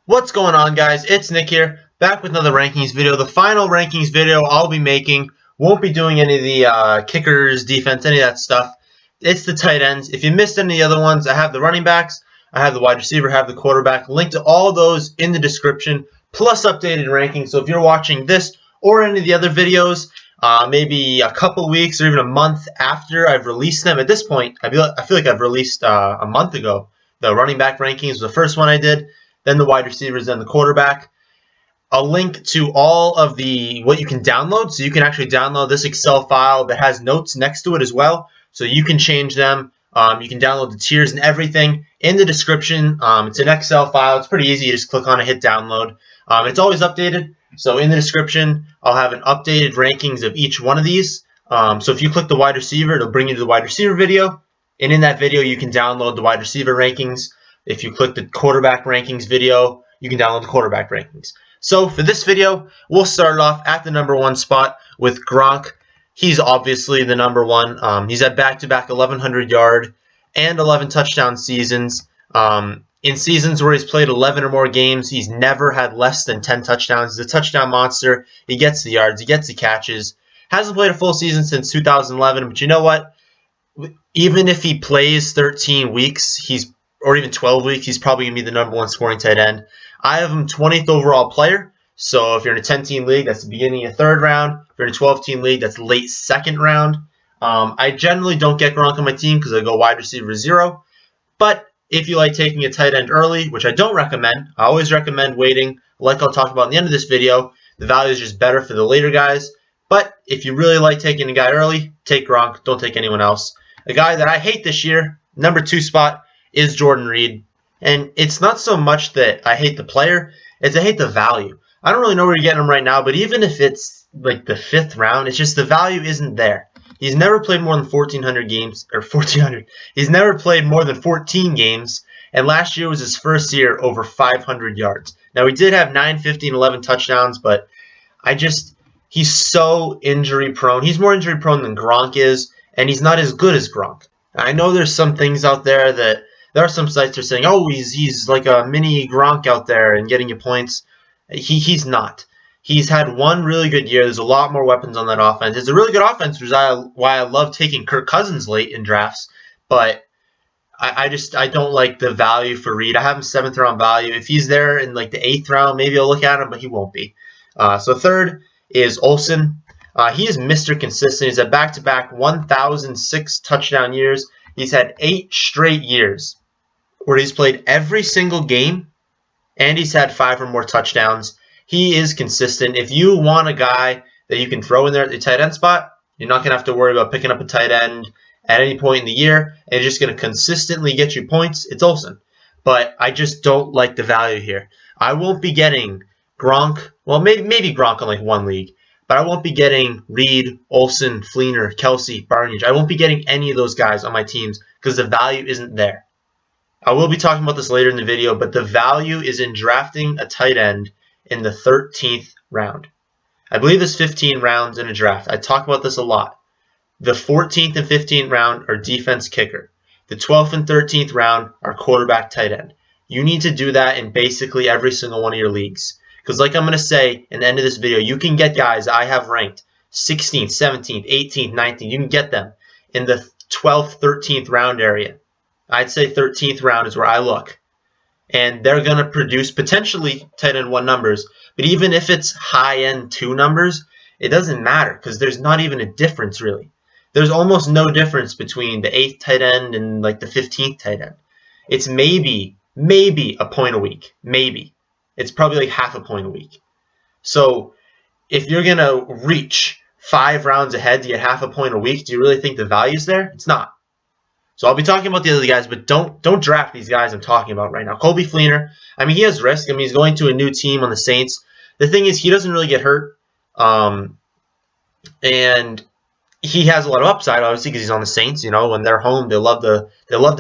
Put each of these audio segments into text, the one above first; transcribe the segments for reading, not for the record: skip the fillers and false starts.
What's going on, guys? It's Nick here, back with another rankings video. The final rankings video I'll be making. Won't be doing any of the kickers, defense, any of that stuff. It's the tight ends. If you missed any of the other ones, I have the running backs, I have the wide receiver, I have the quarterback. Link to all those in the description, plus updated rankings. So if you're watching this or any of the other videos, maybe a couple weeks or even a month after I've released them, at this point, I feel like I've released a month ago. The running back rankings was the first one I did, then the wide receivers, then the quarterback. A link to all of what you can download, so you can actually download this Excel file that has notes next to it as well, so you can change them. You can download the tiers and everything in the description. It's an Excel file. It's pretty easy. You just click on it, hit download. It's always updated, so in the description I'll have an updated rankings of each one of these. So if you click the wide receiver, it'll bring you to the wide receiver video, and in that video you can download the wide receiver rankings. If you click the quarterback rankings video, you can download the quarterback rankings. So for this video, we'll start off at the number 1 spot with Gronk. He's obviously the number 1. He's had back-to-back 1,100-yard and 11 touchdown seasons. In seasons where he's played 11 or more games, he's never had less than 10 touchdowns. He's a touchdown monster. He gets the yards. He gets the catches. Hasn't played a full season since 2011, but you know what? Even if he plays 13 weeks, or even 12 weeks, he's probably going to be the number 1 scoring tight end. I have him 20th overall player. So if you're in a 10-team league, that's the beginning of 3rd round. If you're in a 12-team league, that's late 2nd round. I generally don't get Gronk on my team because I go wide receiver 0. But if you like taking a tight end early, which I don't recommend, I always recommend waiting. Like I'll talk about in the end of this video, the value is just better for the later guys. But if you really like taking a guy early, take Gronk. Don't take anyone else. A guy that I hate this year, number 2 spot, is Jordan Reed. And it's not so much that I hate the player, it's I hate the value. I don't really know where you're getting him right now, but even if it's like the 5th round, it's just the value isn't there. He's never played more than 1,400 games, or 1,400. He's never played more than 14 games, and last year was his first year over 500 yards. Now, he did have 9, 15, 11 touchdowns, but he's so injury prone. He's more injury prone than Gronk is, and he's not as good as Gronk. I know there's some things out there that there are some sites that are saying, oh, he's like a mini Gronk out there and getting you points. He's not. He's had one really good year. There's a lot more weapons on that offense. It's a really good offense, which is why I love taking Kirk Cousins late in drafts. But I don't like the value for Reed. I have him 7th round value. If he's there in like the 8th round, maybe I'll look at him, but he won't be. So 3rd is Olsen. He is Mr. Consistent. He's had back-to-back 1,006 touchdown years. He's had 8 straight years where he's played every single game, and he's had 5 or more touchdowns. He is consistent. If you want a guy that you can throw in there at the tight end spot, you're not going to have to worry about picking up a tight end at any point in the year, and he's just going to consistently get you points. It's Olsen. But I just don't like the value here. I won't be getting Gronk. Well, maybe Gronk in like one league, but I won't be getting Reed, Olsen, Fleener, Kelsey, Barnage. I won't be getting any of those guys on my teams because the value isn't there. I will be talking about this later in the video, but the value is in drafting a tight end in the 13th round. I believe there's 15 rounds in a draft. I talk about this a lot. The 14th and 15th round are defense kicker. The 12th and 13th round are quarterback tight end. You need to do that in basically every single one of your leagues. Because like I'm going to say in the end of this video, you can get guys I have ranked 16th, 17th, 18th, 19th. You can get them in the 12th, 13th round area. I'd say 13th round is where I look. And they're going to produce potentially tight end 1 numbers. But even if it's high-end 2 numbers, it doesn't matter because there's not even a difference really. There's almost no difference between the 8th tight end and like the 15th tight end. It's maybe a point a week. Maybe. It's probably like half a point a week. So if you're going to reach 5 rounds ahead to get half a point a week, do you really think the value's there? It's not. So I'll be talking about the other guys, but don't draft these guys I'm talking about right now. Colby Fleener, I mean, he has risk. I mean, he's going to a new team on the Saints. The thing is, he doesn't really get hurt, and he has a lot of upside, obviously, because he's on the Saints. You know, when they're home, they love to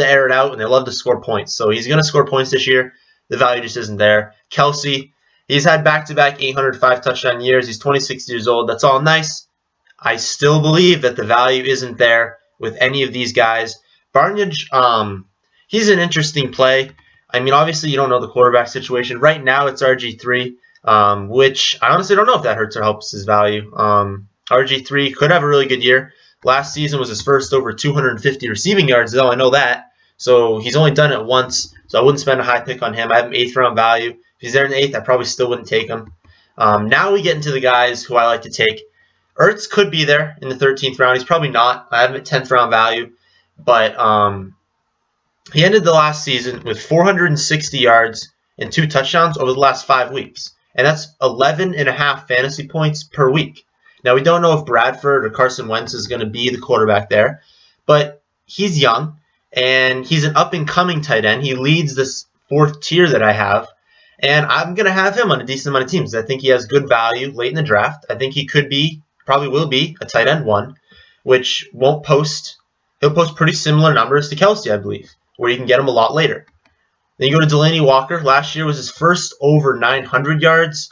air it out and they love to score points. So he's going to score points this year. The value just isn't there. Kelsey, he's had back-to-back 805 touchdown years. He's 26 years old. That's all nice. I still believe that the value isn't there with any of these guys. Barnage, he's an interesting play. I mean, obviously you don't know the quarterback situation. Right now it's RG3, which I honestly don't know if that hurts or helps his value. RG3 could have a really good year. Last season was his first over 250 receiving yards, though. I know that. So he's only done it once, so I wouldn't spend a high pick on him. I have him 8th round value. If he's there in the 8th, I probably still wouldn't take him. Now we get into the guys who I like to take. Ertz could be there in the 13th round. He's probably not. I have him at 10th round value. But he ended the last season with 460 yards and 2 touchdowns over the last 5 weeks. And that's 11.5 fantasy points per week. Now, we don't know if Bradford or Carson Wentz is going to be the quarterback there, but he's young, and he's an up-and-coming tight end. He leads this 4th tier that I have, and I'm going to have him on a decent amount of teams. I think he has good value late in the draft. I think he could be, probably will be, a tight end 1, which won't post. He'll post pretty similar numbers to Kelsey, I believe, where you can get him a lot later. Then you go to Delaney Walker. Last year was his first over 900 yards.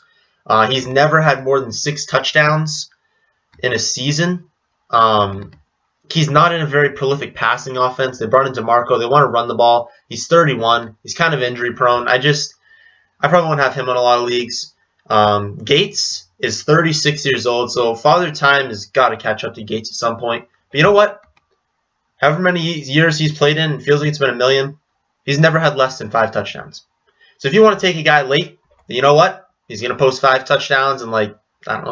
He's never had more than 6 touchdowns in a season. He's not in a very prolific passing offense. They brought in DeMarco. They want to run the ball. He's 31. He's kind of injury prone. I probably won't have him in a lot of leagues. Gates is 36 years old, so Father Time has got to catch up to Gates at some point. But you know what? However many years he's played in, it feels like it's been a million. He's never had less than 5 touchdowns. So if you want to take a guy late, you know what? He's going to post 5 touchdowns and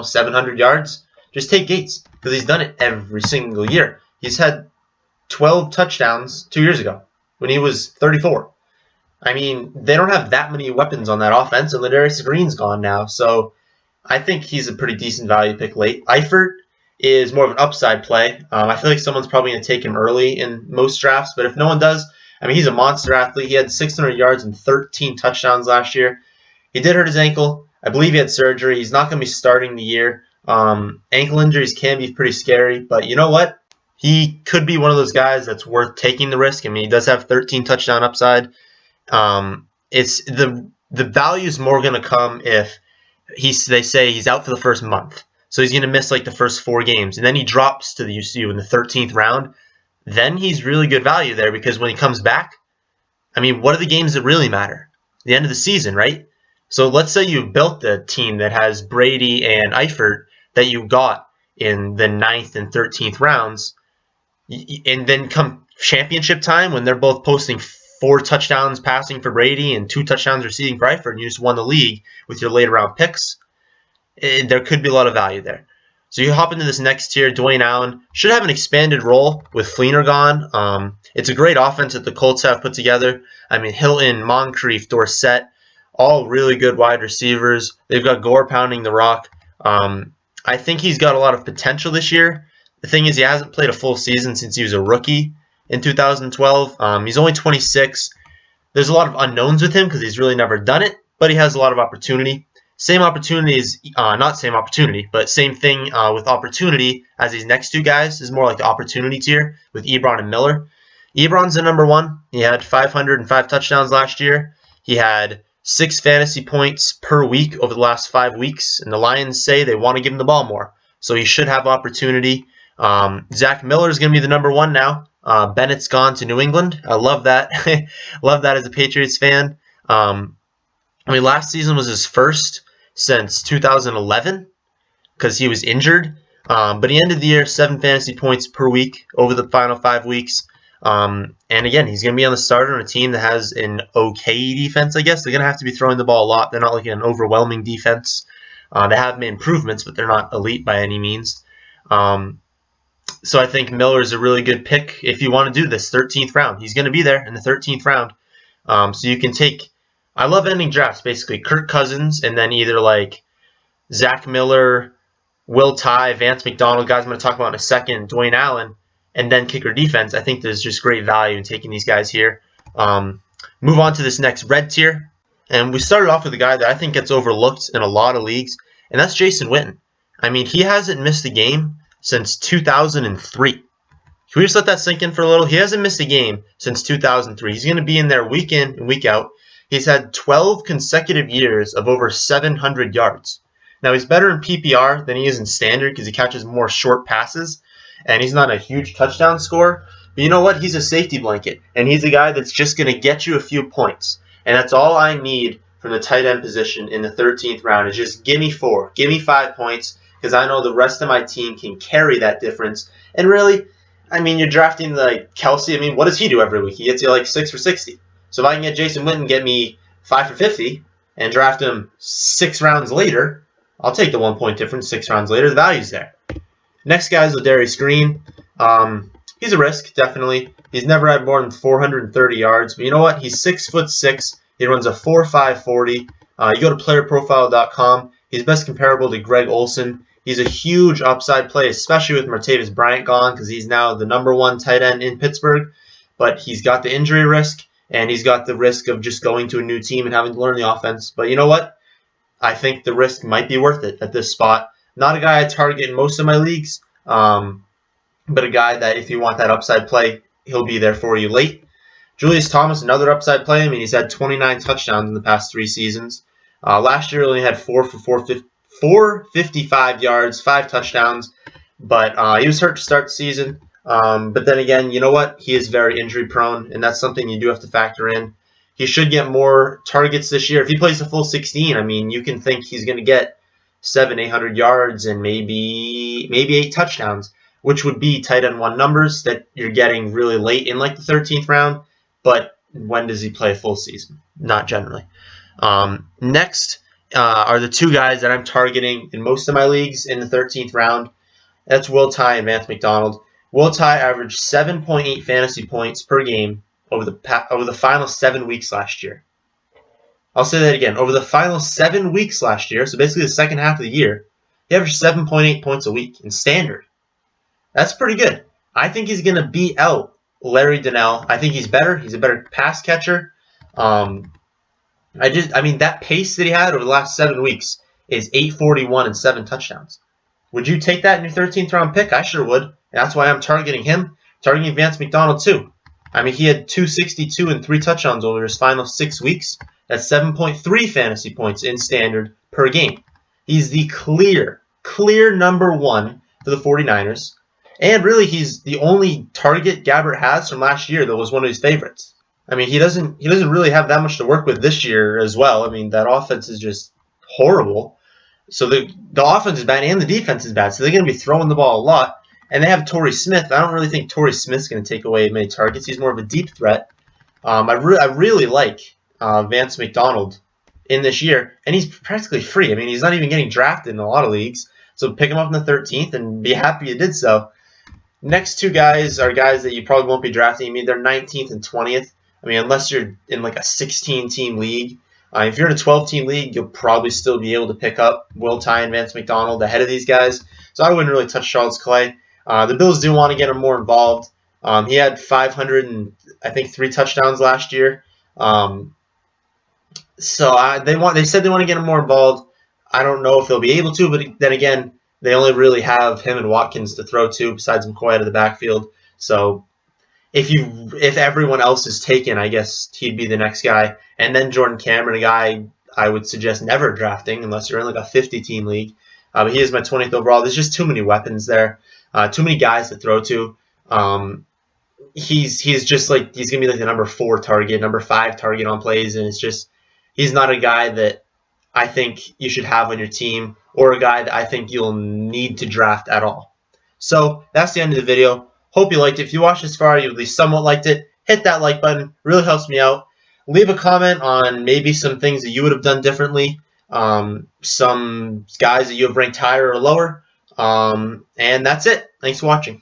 700 yards. Just take Gates, because he's done it every single year. He's had 12 touchdowns 2 years ago when he was 34. I mean, they don't have that many weapons on that offense, and Ladarius Green's gone now. So I think he's a pretty decent value pick late. Eifert is more of an upside play. I feel like someone's probably going to take him early in most drafts, but if no one does, I mean, he's a monster athlete. He had 600 yards and 13 touchdowns last year. He did hurt his ankle. I believe he had surgery. He's not going to be starting the year. Ankle injuries can be pretty scary, but you know what? He could be one of those guys that's worth taking the risk. I mean, he does have 13 touchdown upside. It's the value is more going to come if they say he's out for the first month. So he's going to miss the first 4 games, and then he drops to the UCU in the 13th round. Then he's really good value there, because when he comes back, I mean, what are the games that really matter? The end of the season, right? So let's say you built the team that has Brady and Eifert that you got in the 9th and 13th rounds, and then come championship time when they're both posting 4 touchdowns passing for Brady and 2 touchdowns receiving for Eifert, and you just won the league with your later round picks, there could be a lot of value there. So you hop into this next tier. Dwayne Allen should have an expanded role with Fleener gone. It's a great offense that the Colts have put together. I mean, Hilton, Moncrief, Dorsett, all really good wide receivers. They've got Gore pounding the rock. I think he's got a lot of potential this year. The thing is, he hasn't played a full season since he was a rookie in 2012. He's only 26. There's a lot of unknowns with him because he's really never done it, but he has a lot of opportunity. Same opportunities, not same opportunity, but same thing with opportunity as these next 2 guys is more like the opportunity tier with Ebron and Miller. Ebron's the number 1. He had 505 touchdowns last year. He had 6 fantasy points per week over the last 5 weeks, and the Lions say they want to give him the ball more. So he should have opportunity. Zach Miller is going to be the number 1 now. Bennett's gone to New England. I love that. Love that as a Patriots fan. I mean, last season was his first since 2011 because he was injured. But he ended the year 7 fantasy points per week over the final 5 weeks. And again, he's going to be on the starter on a team that has an okay defense, I guess. They're going to have to be throwing the ball a lot. They're not like an overwhelming defense. They have made improvements, but they're not elite by any means. So I think Miller is a really good pick if you want to do this 13th round. He's going to be there in the 13th round. So you can take, I love ending drafts, basically. Kirk Cousins, and then either Zach Miller, Will Tye, Vance McDonald, guys I'm going to talk about in a second, Dwayne Allen, and then kicker defense. I think there's just great value in taking these guys here. Move on to this next red tier. And we started off with a guy that I think gets overlooked in a lot of leagues, and that's Jason Witten. I mean, he hasn't missed a game since 2003. Can we just let that sink in for a little? He hasn't missed a game since 2003. He's going to be in there week in and week out. He's had 12 consecutive years of over 700 yards. Now, he's better in PPR than he is in standard because he catches more short passes, and he's not a huge touchdown scorer. But you know what? He's a safety blanket, and he's a guy that's just going to get you a few points. And that's all I need from the tight end position in the 13th round is just give me 4. Give me 5 points because I know the rest of my team can carry that difference. And really, I mean, you're drafting like Kelsey. I mean, what does he do every week? He gets you like 6 for 60. So if I can get Jason Witten and get me 5 for 50 and draft him 6 rounds later, I'll take the 1 point difference 6 rounds later. The value's there. Next guy is Ladarius Green. He's a risk, definitely. He's never had more than 430 yards. But you know what? He's 6'6". He runs a 4.5 40. You go to playerprofile.com. He's best comparable to Greg Olsen. He's a huge upside play, especially with Martavis Bryant gone, because he's now the #1 tight end in Pittsburgh. But he's got the injury risk, and he's got the risk of just going to a new team and having to learn the offense. But you know what? I think the risk might be worth it at this spot. Not a guy I target in most of my leagues, but a guy that if you want that upside play, he'll be there for you late. Julius Thomas, another upside play. I mean, he's had 29 touchdowns in the past 3 seasons. Last year, he only had 455 yards, 5 touchdowns, but he was hurt to start the season. But then again, you know what? He is very injury prone, and that's something you do have to factor in. He should get more targets this year. If he plays a full 16, I mean, you can think he's going to get 700-800 yards and maybe 8 touchdowns, which would be tight end 1 numbers that you're getting really late in like the 13th round. But when does he play a full season? Not generally. Next are the 2 guys that I'm targeting in most of my leagues in the 13th round. That's Will Tye and Vance McDonald. Will Tye averaged 7.8 fantasy points per game over the final 7 weeks last year. I'll say that again. Over the final 7 weeks last year, so basically the second half of the year, he averaged 7.8 points a week in standard. That's pretty good. I think he's going to beat out Larry Donnell. I think he's better. He's a better pass catcher. I mean, that pace that he had over the last 7 weeks is 841 and 7 touchdowns. Would you take that in your 13th round pick? I sure would. And that's why I'm targeting him. Targeting Vance McDonald too. I mean, he had 262 and 3 touchdowns over his final 6 weeks. That's 7.3 fantasy points in standard per game. He's the clear #1 for the 49ers. And really, he's the only target Gabbert has from last year that was one of his favorites. I mean, he doesn't really have that much to work with this year as well. I mean, that offense is just horrible. So the offense is bad and the defense is bad. So they're going to be throwing the ball a lot. And they have Torrey Smith. I don't really think Torrey Smith's going to take away many targets. He's more of a deep threat. I really like Vance McDonald in this year, and he's practically free. I mean, he's not even getting drafted in a lot of leagues. So pick him up in the 13th and be happy you did so. Next 2 guys are guys that you probably won't be drafting. I mean, they're 19th and 20th. I mean, unless you're in like a 16-team league. If you're in a 12-team league, you'll probably still be able to pick up Will Tye and Vance McDonald ahead of these guys. So I wouldn't really touch Charles Clay. The Bills do want to get him more involved. He had 500 and I think 3 touchdowns last year. So they said they want to get him more involved. I don't know if they'll be able to, but then again, they only really have him and Watkins to throw to besides McCoy out of the backfield. So if everyone else is taken, I guess he'd be the next guy. And then Jordan Cameron, a guy I would suggest never drafting unless you're in like a 50-team league. But he is my 20th overall. There's just too many weapons there, too many guys to throw to. He's just like he's gonna be like the #4 target, #5 target on plays, and it's just he's not a guy that I think you should have on your team or a guy that I think you'll need to draft at all. So that's the end of the video. Hope you liked it. If you watched this far, you at least somewhat liked it. Hit that like button. Really helps me out. Leave a comment on maybe some things that you would have done differently. Some guys that you have ranked higher or lower. And that's it. Thanks for watching.